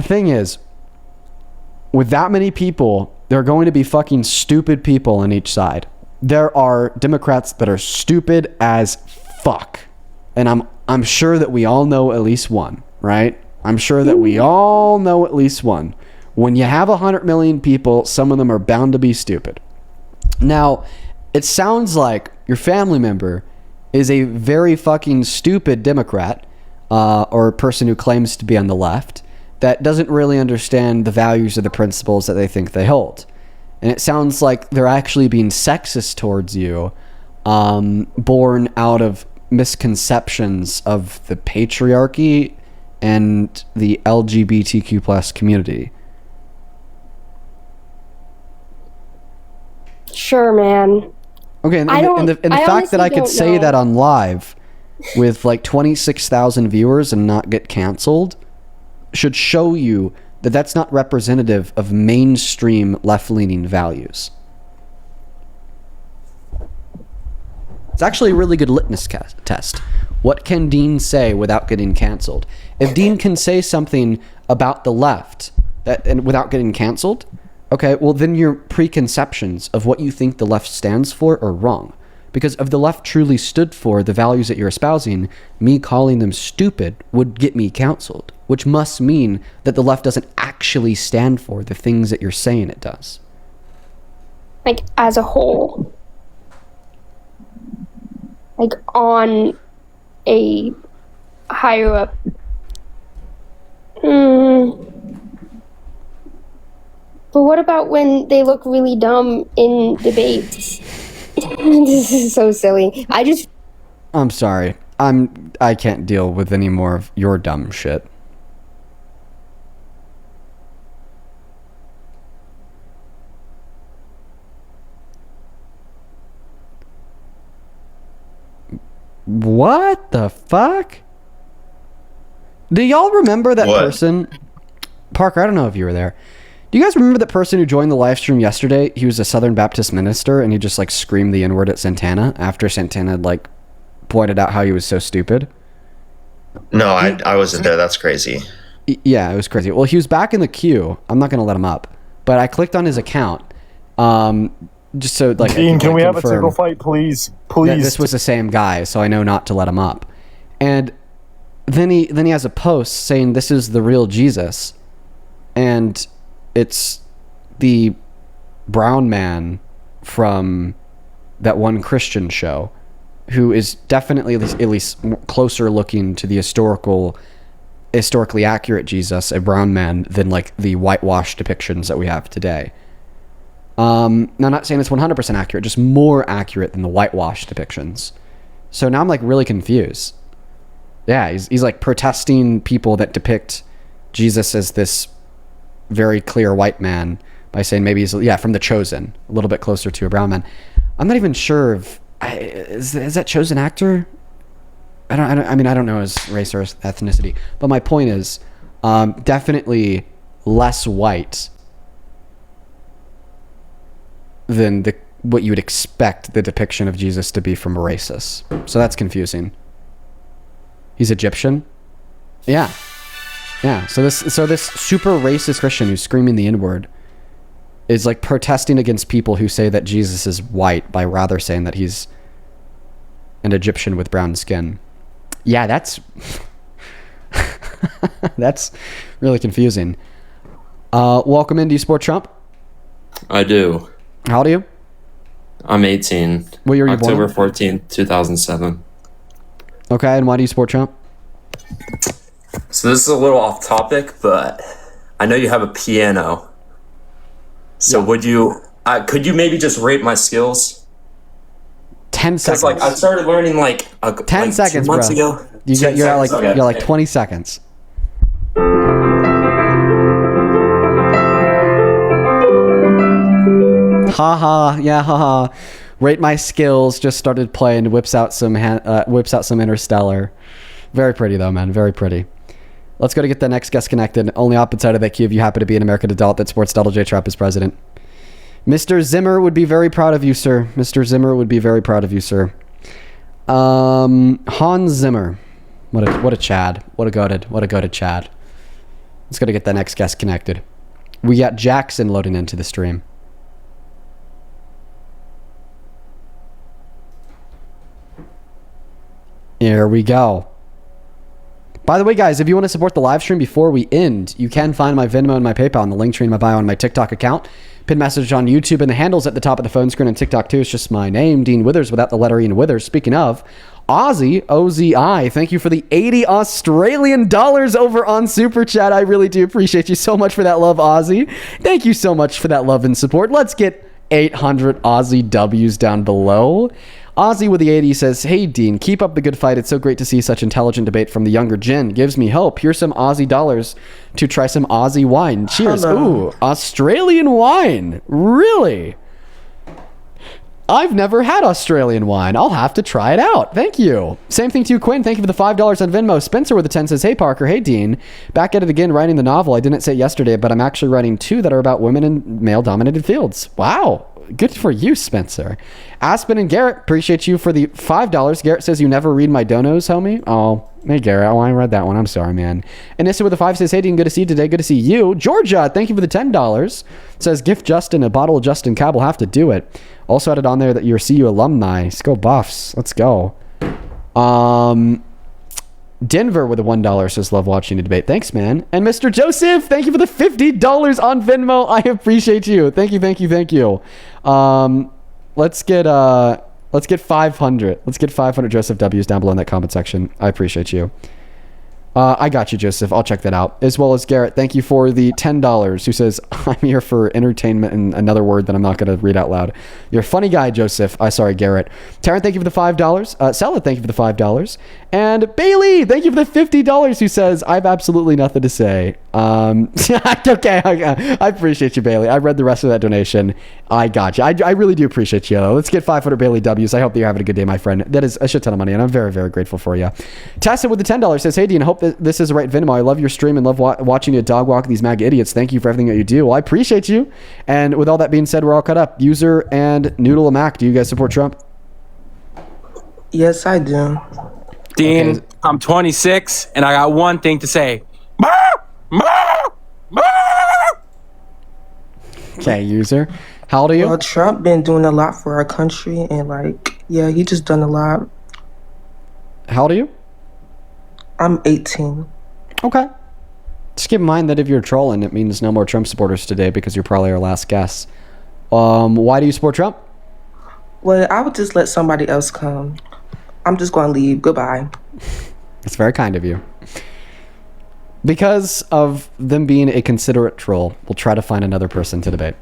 thing is, with that many people, there are going to be fucking stupid people on each side. There are Democrats that are stupid as fuck. And I'm sure that we all know at least one, right? I'm sure that we all know at least one. When you have 100 million people, some of them are bound to be stupid. Now, it sounds like your family member is a very fucking stupid Democrat, or a person who claims to be on the left, that doesn't really understand the values or the principles that they think they hold. And it sounds like they're actually being sexist towards you, born out of misconceptions of the patriarchy and the LGBTQ plus community. Sure, man. Okay, and the fact that I could say that on live with like 26,000 viewers and not get canceled should show you that that's not representative of mainstream left-leaning values. It's actually a really good litmus test. What can Dean say without getting canceled? If Dean can say something about the left and without getting canceled, okay, well then your preconceptions of what you think the left stands for are wrong. Because if the left truly stood for the values that you're espousing, me calling them stupid would get me canceled, which must mean that the left doesn't actually stand for the things that you're saying it does. Like, as a whole. Like, on a higher up. But what about when they look really dumb in debates? This is so silly. I'm sorry. I can't deal with any more of your dumb shit. What the fuck? Do y'all remember that person? Parker, I don't know if you were there. Do you guys remember that person who joined the live stream yesterday? He was a Southern Baptist minister, and he just like screamed the N-word at Santana after Santana had like pointed out how he was so stupid. No, I wasn't there. That's crazy. Yeah, it was crazy. Well, he was back in the queue. I'm not going to let him up, but I clicked on his account, just so like. Dean, can we have a single fight, please? Please. This was the same guy, so I know not to let him up. And then he has a post saying this is the real Jesus, and it's the brown man from that one Christian show, who is definitely at least closer looking to the historically accurate Jesus, a brown man, than like the whitewashed depictions that we have today. Now, I'm not saying it's 100% accurate, just more accurate than the whitewashed depictions. So now I'm like really confused. Yeah, he's like protesting people that depict Jesus as this very clear white man by saying maybe he's from The Chosen, a little bit closer to a brown man. I'm not even sure if is that Chosen actor. I don't know his race or ethnicity, but my point is definitely less white than what you would expect the depiction of Jesus to be from a racist. So that's confusing. He's Egyptian. Yeah. So this super racist Christian who's screaming the N-word is like protesting against people who say that Jesus is white by rather saying that he's an Egyptian with brown skin. Yeah, that's that's really confusing. Welcome in. Do you support Trump? I do. How old are you? I'm 18. What year were you October born? 14th, 2007. Okay, and why do you support Trump? So this is a little off topic, but I know you have a piano. So would you, could you maybe just rate my skills? 10 seconds. Because I started learning 10 seconds, 2 months bro. ago. You're like 20 seconds. Haha. Rate my skills. Just started playing. Whips out some Interstellar. Very pretty though, man. Very pretty. Let's go to get the next guest connected. Only opposite side of that queue if you happen to be an American adult that supports Donald J. Trump as president. Mr. Zimmer would be very proud of you, sir. Mr. Zimmer would be very proud of you, sir. Hans Zimmer. What a Chad. What a goated Chad. Let's go to get the next guest connected. We got Jackson loading into the stream. Here we go. By the way, guys, if you want to support the live stream before we end, you can find my Venmo and my PayPal in the link tree in my bio on my TikTok account. Pin message on YouTube, and the handles at the top of the phone screen on TikTok too. It's just my name, Dean Withers, without the letter E in Withers. Speaking of, Ozzy, O-Z-I, thank you for the 80 Australian dollars over on Super Chat. I really do appreciate you so much for that love, Ozzy. Thank you so much for that love and support. Let's get 800 Aussie W's down below. Ozzy with the 80 says, "Hey Dean, keep up the good fight. It's so great to see such intelligent debate from the younger gen. Gives me hope. Here's some Aussie dollars to try some Aussie wine. Cheers." Ooh, Australian wine. Really? I've never had Australian wine. I'll have to try it out. Thank you. Same thing to you, Quinn. Thank you for the $5 on Venmo. Spencer with the 10 says, "Hey Parker, hey Dean. Back at it again writing the novel. I didn't say it yesterday, but I'm actually writing 2 that are about women in male-dominated fields." Wow. Good for you, Spencer. Aspen and Garrett, appreciate you for the $5. Garrett says, "You never read my donos, homie." Oh, hey, Garrett. Oh, I read that one. I'm sorry, man. Anissa with the 5 says, "Hey, Dean, good to see you today. Good to see you." Georgia, thank you for the $10. Says, "Gift Justin a bottle of Justin Cab. Will have to do it." Also added on there that you're CU alumni. Let's go Buffs. Let's go. Denver with a $1 says, "Love watching the debate." Thanks, man. And Mr. Joseph, thank you for the $50 on Venmo. I appreciate you. Thank you. Let's get 500. Let's get 500 Joseph W's down below in that comment section. I appreciate you. I got you, Joseph. I'll check that out. As well as Garrett, thank you for the $10, who says, I'm here for entertainment, and another word that I'm not going to read out loud. You're a funny guy, Joseph. Sorry, Garrett. Taryn, thank you for the $5. Salad, thank you for the $5. And Bailey, thank you for the $50, who says, I have absolutely nothing to say. Okay, I appreciate you, Bailey. I read the rest of that donation. I got you. I really do appreciate you. Let's get 500 Bailey W's. I hope that you're having a good day, my friend. That is a shit ton of money, and I'm very, very grateful for you. Tessa with the $10 says, hey, Dean, I hope that this is the right Venmo. I love your stream and love watching you dog walk these MAGA idiots. Thank you for everything that you do. Well, I appreciate you. And with all that being said, we're all caught up. User and Noodle Mac, do you guys support Trump? Yes, I do. Dean, okay. I'm 26, and I got one thing to say. Okay, User. How old are you? Well, Trump been doing a lot for our country, and he just done a lot. How old are you? I'm 18. Okay. Just keep in mind that if you're trolling, it means no more Trump supporters today because you're probably our last guest. Why do you support Trump? Well, I would just let somebody else come. I'm just going to leave. Goodbye. It's very kind of you. Because of them being a considerate troll, we'll try to find another person to debate.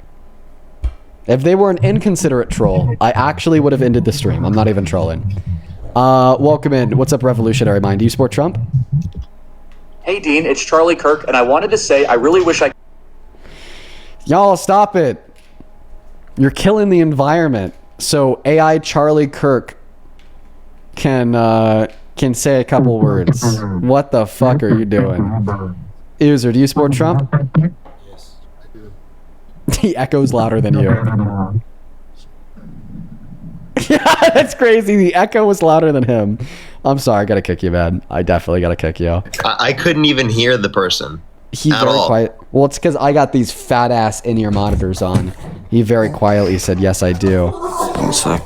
If they were an inconsiderate troll, I actually would have ended the stream. I'm not even trolling. Welcome in. What's up, Revolutionary Mind? Do you support Trump? Hey, Dean, it's Charlie Kirk, and I wanted to say I really wish I... Y'all, stop it. You're killing the environment. So AI Charlie Kirk can say a couple words. What the fuck are you doing? User, do you support Trump? Yes, I do. He echoes louder than you. Yeah, that's crazy. The echo was louder than him. I'm sorry, I gotta kick you, man. I definitely gotta kick you. I couldn't even hear the person. He very quiet. Well, it's because I got these fat ass in-ear monitors on. He very quietly said, "Yes, I do." One sec.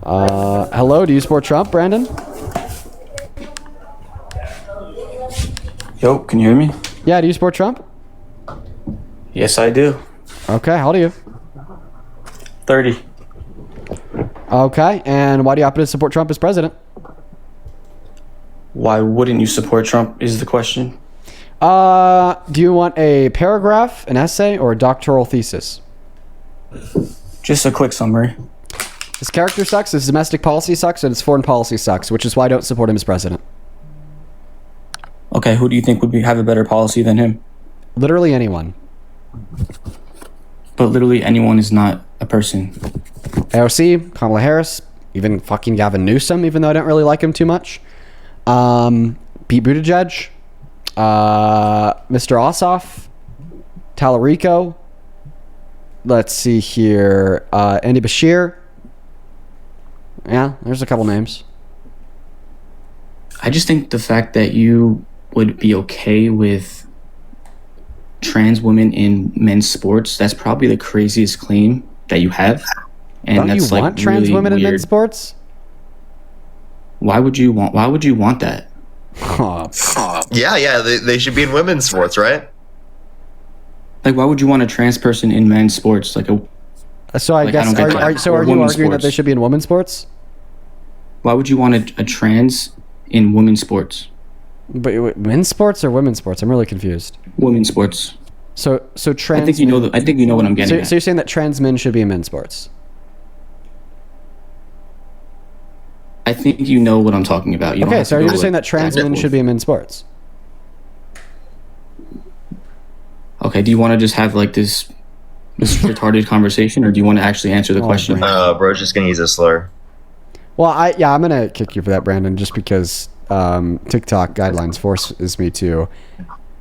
Hello, do you support Trump, Brandon? Yo, can you hear me? Yeah, do you support Trump? Yes, I do. Okay, how old are you? 30. Okay, and why do you happen to support Trump as president? Why wouldn't you support Trump is the question. Do you want a paragraph, an essay, or a doctoral thesis? Just a quick summary. His character sucks, his domestic policy sucks, and his foreign policy sucks, which is why I don't support him as president. Okay, who do you think would have a better policy than him? Literally anyone. But literally anyone is not a person. AOC, Kamala Harris, even fucking Gavin Newsom, even though I don't really like him too much. Pete Buttigieg, Mr. Ossoff, Tallarico. Let's see here. Andy Bashir. Yeah, there's a couple names. I just think the fact that you would be okay with trans women in men's sports, that's probably the craziest claim that you have. And don't that's you want trans really women weird. in men's sports? Why would you want that? Yeah, they should be in women's sports, right? Like, why would you want a trans person in men's sports? So I guess, are you arguing that they should be in women's sports? Why would you want a trans in women's sports? But men's sports or women's sports? I'm really confused. Women's sports. So trans. I think you know. I think you know what I'm getting at. So you're saying that trans men should be in men's sports? I think you know what I'm talking about. Okay, so are you just saying that trans men should be in men's sports? Okay, do you want to just have like this retarded conversation, or do you want to actually answer the question? Bro's just gonna use a slur. Well, I'm gonna kick you for that, Brandon, just because TikTok guidelines forces me to.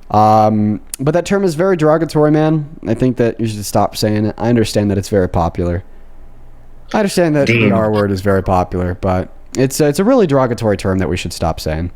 But that term is very derogatory, man. I think that you should stop saying it. I understand that it's very popular. I understand that the R word is very popular, but it's a really derogatory term that we should stop saying.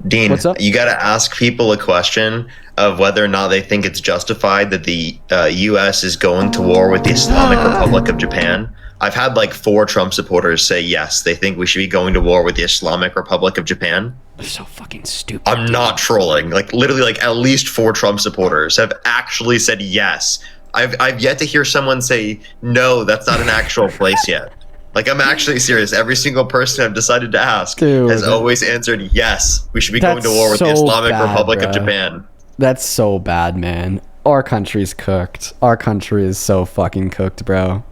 Dean, what's up? You got to ask people a question of whether or not they think it's justified that the U.S. is going to war with the Islamic Republic of Japan. I've had like 4 Trump supporters say yes, they think we should be going to war with the Islamic Republic of Japan. They're so fucking stupid. I'm not trolling. Like literally, like at least 4 Trump supporters have actually said yes. I've yet to hear someone say no. That's not an actual place yet. Like, I'm actually serious. Every single person I've decided to ask Dude. has always answered yes. We should be going to war with the That's so Islamic bad, Republic of bruh. Japan. That's so bad, man. Our country's cooked. Our country is so fucking cooked, bro.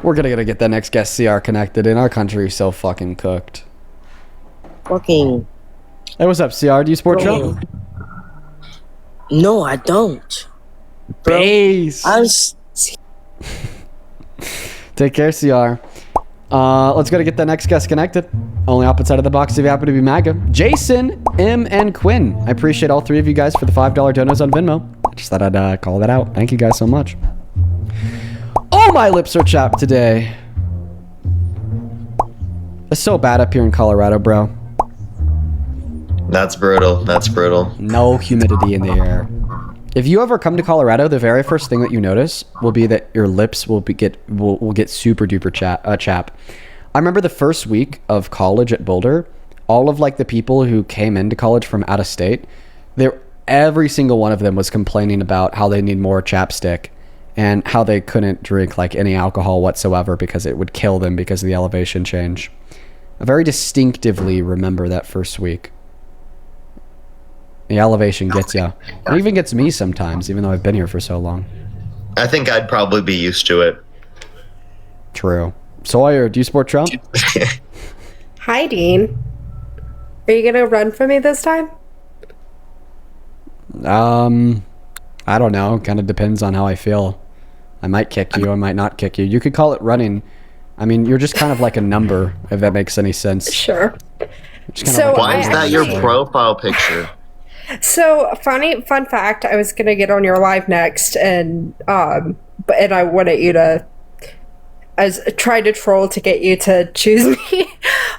We're gonna get that next guest CR connected, and our country is so fucking cooked. Fucking. Hey, what's up, CR? Do you support Trump? No, I don't. Base. Take care, CR. Let's go to get that next guest connected. Only opposite side of the box if you happen to be MAGA. Jason, M, and Quinn. I appreciate all three of you guys for the $5 donos on Venmo. I just thought I'd call that out. Thank you guys so much. Oh, my lips are chapped today. It's so bad up here in Colorado, bro. That's brutal. That's brutal. No humidity in the air. If you ever come to Colorado, the very first thing that you notice will be that your lips will get super duper chap. I remember the first week of college at Boulder, all of like the people who came into college from out of state, every single one of them was complaining about how they need more chapstick and how they couldn't drink like any alcohol whatsoever because it would kill them because of the elevation change. I very distinctively remember that first week. The elevation gets you. It even gets me sometimes, even though I've been here for so long. I think I'd probably be used to it. True. Sawyer, do you support Trump? Hi, Dean. Are you gonna run for me this time? I don't know. Kind of depends on how I feel. I might kick you. I might not kick you. You could call it running. I mean, you're just kind of like a number, if that makes any sense. Sure. So why is that your profile picture? So fun fact. I was gonna get on your live next, and I wanted you to. I was trying to troll to get you to choose me,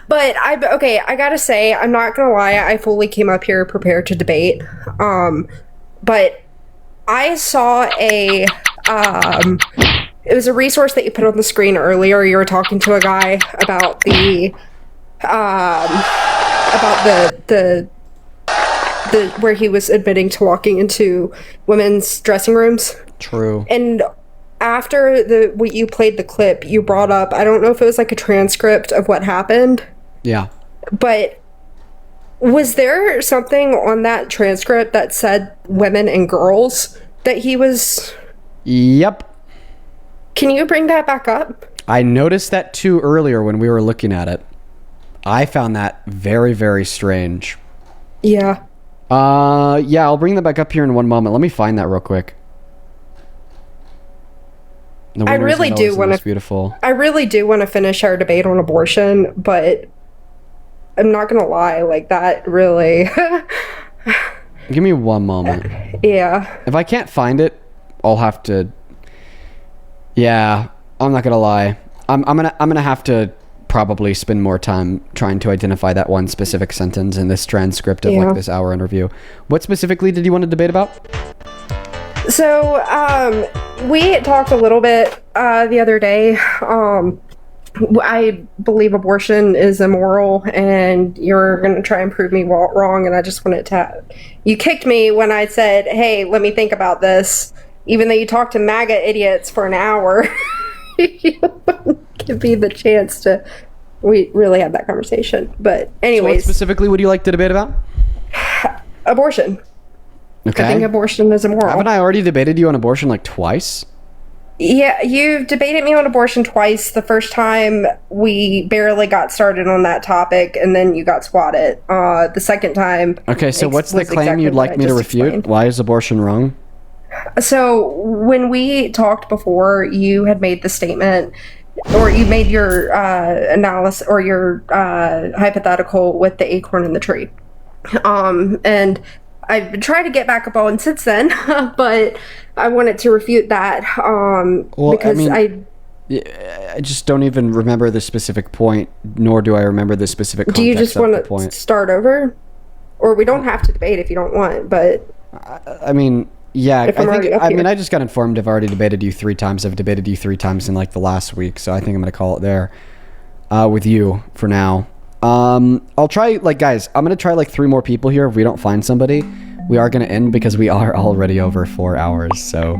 but I gotta say, I'm not gonna lie. I fully came up here prepared to debate, but I saw it was a resource that you put on the screen earlier. You were talking to a guy about the where he was admitting to walking into women's dressing rooms. True. And after what you played the clip, you brought up, I don't know if it was like a transcript of what happened. Yeah. But was there something on that transcript that said women and girls that he was... Yep. Can you bring that back up? I noticed that too earlier when we were looking at it. I found that very, very strange. Yeah. Yeah, I'll bring that back up here in one moment. Let me find that real quick. I really do want to. Beautiful. I really do want to finish our debate on abortion, but I'm not gonna lie, like that really. Give me one moment. Yeah. If I can't find it, I'll have to. Yeah, I'm not gonna lie. I'm gonna have to probably spend more time trying to identify that one specific sentence in this transcript of like this hour interview. What specifically did you want to debate about? So, we talked a little bit the other day. I believe abortion is immoral, and you're going to try and prove me wrong, and I just wanted to... You kicked me when I said, hey, let me think about this, even though you talked to MAGA idiots for an hour. You wouldn't give me the chance to... We really had that conversation. But anyways... So what specifically would you like to debate about? Abortion. Okay. I think abortion is immoral. Haven't I already debated you on abortion like twice? Yeah, you've debated me on abortion twice. The first time we barely got started on that topic, and then you got swatted. The second time... Okay, so what's the claim you'd like me to refute? Explained. Why is abortion wrong? So when we talked before, you had made the statement, or you made your analysis or your hypothetical with the acorn in the tree. And I've been trying to get back up on since then, but I wanted to refute that because I just don't even remember the specific point, nor do I remember the specific context. Do you just want to start over? Or we don't have to debate if you don't want, but... I mean, yeah, I just got informed I've already debated you 3 times. I've debated you 3 times in like the last week, so I think I'm going to call it there with you for now. I'll try, like, guys, I'm going to try like 3 more people here. If we don't find somebody, we are going to end because we are already over 4 hours. So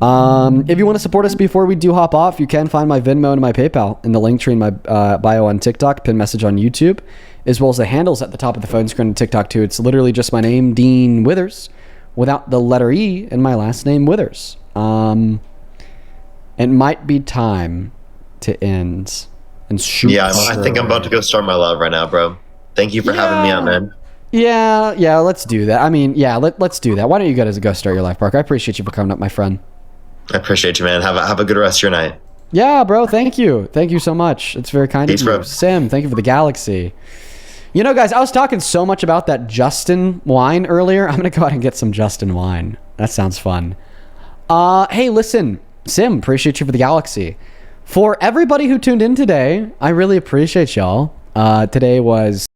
If you want to support us before we do hop off, you can find my Venmo and my PayPal in the link tree in my bio on TikTok, pin message on YouTube, as well as the handles at the top of the phone screen on TikTok too. It's literally just my name, Dean Withers, without the letter E and my last name, Withers. It might be time to end and shoot. Yeah, I think I'm about to go start my lab right now, bro. Thank you for having me on, man. Yeah, let's do that. I mean, yeah, let's do that. Why don't you guys go start your life, Parker? I appreciate you for coming up, my friend. I appreciate you, man. Have a good rest of your night. Yeah, bro. Thank you. Thank you so much. It's very kind Peace, of you. bro. Sim, thank you for the galaxy. You know, guys, I was talking so much about that Justin wine earlier. I'm going to go out and get some Justin wine. That sounds fun. Hey, listen, Sim, appreciate you for the galaxy. For everybody who tuned in today, I really appreciate y'all. Today was